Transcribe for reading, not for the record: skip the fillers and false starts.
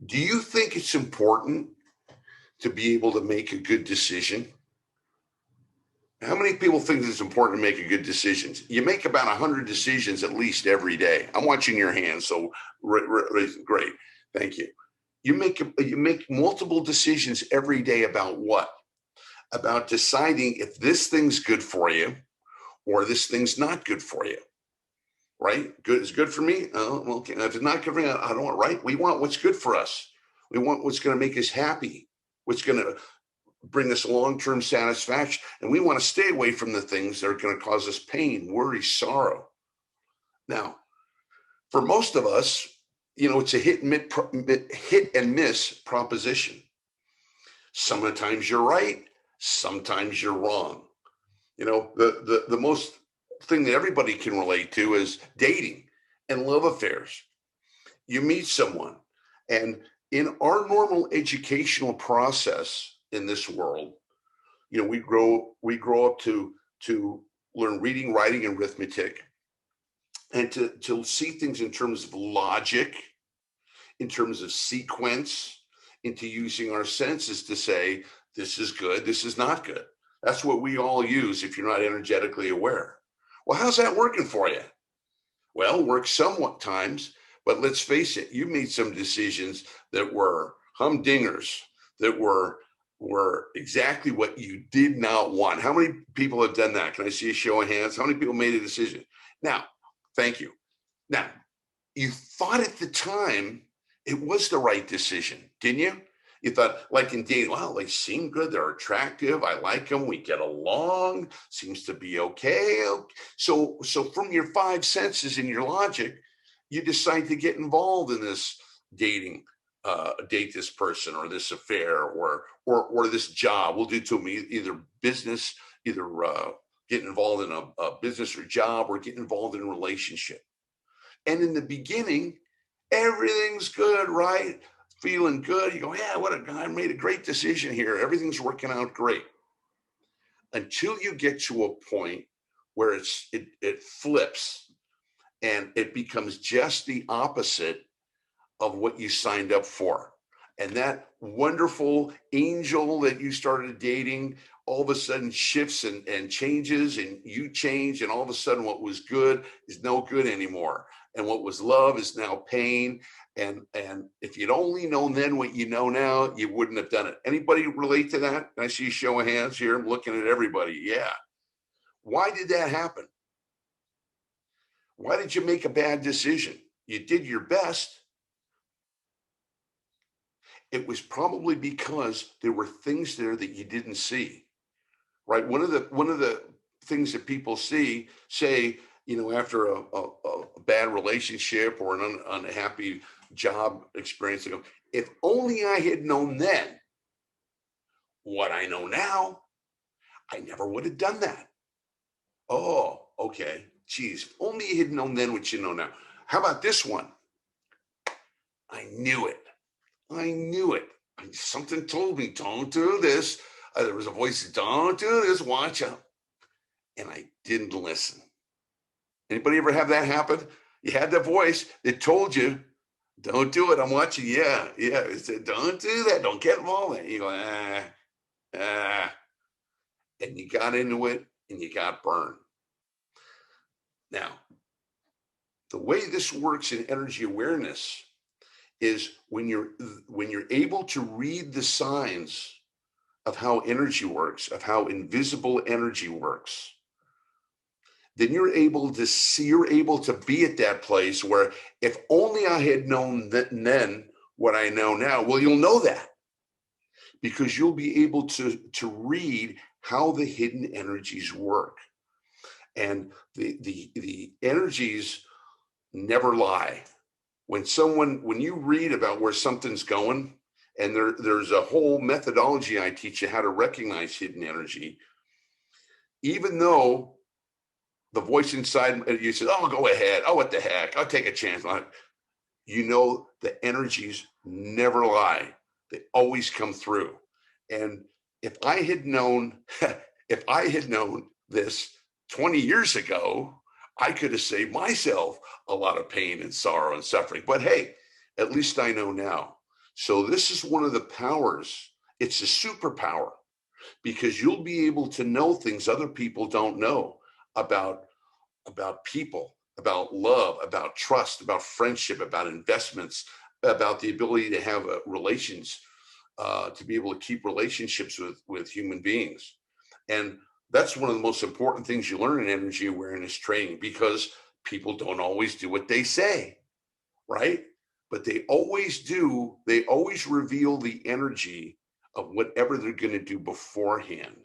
Do you think it's important to be able to make a good decision? How many people think it's important to make a good decisions? You make about 100 decisions at least every day. I'm watching your hands, so great. Thank you. You make multiple decisions every day about what? About deciding if this thing's good for you or this thing's not good for you. Right? Good is good for me. Oh, well, okay. If it's not good for me, I don't want. Right? We want what's good for us. We want what's going to make us happy. What's going to bring us long-term satisfaction, and we want to stay away from the things that are going to cause us pain, worry, sorrow. Now, for most of us, it's a hit and miss proposition. Sometimes you're right, sometimes you're wrong. The most thing that everybody can relate to is dating and love affairs. You meet someone, and in our normal educational process in this world, we grow up to learn reading, writing, and arithmetic, and to see things in terms of logic, in terms of sequence, into using our senses to say, this is good, this is not good. That's what we all use if you're not energetically aware. Well, how's that working for you? Well, it works somewhat times, but let's face it, you made some decisions that were humdingers, that were exactly what you did not want. How many people have done that? Can I see a show of hands? How many people made a decision? Now, thank you. Now, you thought at the time it was the right decision, didn't you? You thought, like in dating, well, they seem good, they're attractive, I like them, we get along, seems to be okay. So from your five senses and your logic, you decide to get involved in this dating, date this person or this affair or this job. We'll do to me either business, either getting involved in a business or job, or getting involved in a relationship. And in the beginning, everything's good, right? Feeling good. You go, yeah, what a guy, I made a great decision here. Everything's working out great. Until you get to a point where it flips and it becomes just the opposite of what you signed up for. And that wonderful angel that you started dating all of a sudden shifts and changes, and you change, and all of a sudden what was good is no good anymore. And what was love is now pain. And if you'd only known then what you know now, you wouldn't have done it. Anybody relate to that? Can I see a show of hands here? I'm looking at everybody. Yeah. Why did that happen? Why did you make a bad decision? You did your best. It was probably because there were things there that you didn't see, right? One of the things that people say, after a bad relationship or an unhappy job experience, they go, if only I had known then what I know now, I never would have done that. Oh, okay. Geez, if only you had known then what you know now. How about this one? I knew it. Something told me, don't do this. There was a voice, don't do this, watch out. And I didn't listen. Anybody ever have that happen? You had that voice that told you, don't do it. I'm watching. Yeah. It said, don't do that. Don't get involved in it. You go, and you got into it and you got burned. Now, the way this works in energy awareness is when you're able to read the signs of how energy works, of how invisible energy works, then you're able to be at that place where if only I had known then what I know now. Well, you'll know that because you'll be able to read how the hidden energies work. And the energies never lie. When you read about where something's going, and there's a whole methodology I teach you how to recognize hidden energy, even though the voice inside you says, oh, go ahead. Oh, what the heck? I'll take a chance. The energies never lie. They always come through. And if I had known this 20 years ago, I could have saved myself a lot of pain and sorrow and suffering. But hey, at least I know now. So this is one of the powers. It's a superpower because you'll be able to know things other people don't know about people, about love, about trust, about friendship, about investments, about the ability to have relations, to be able to keep relationships with human beings. And that's one of the most important things you learn in energy awareness training, because people don't always do what they say, right? But they always do. They always reveal the energy of whatever they're going to do beforehand.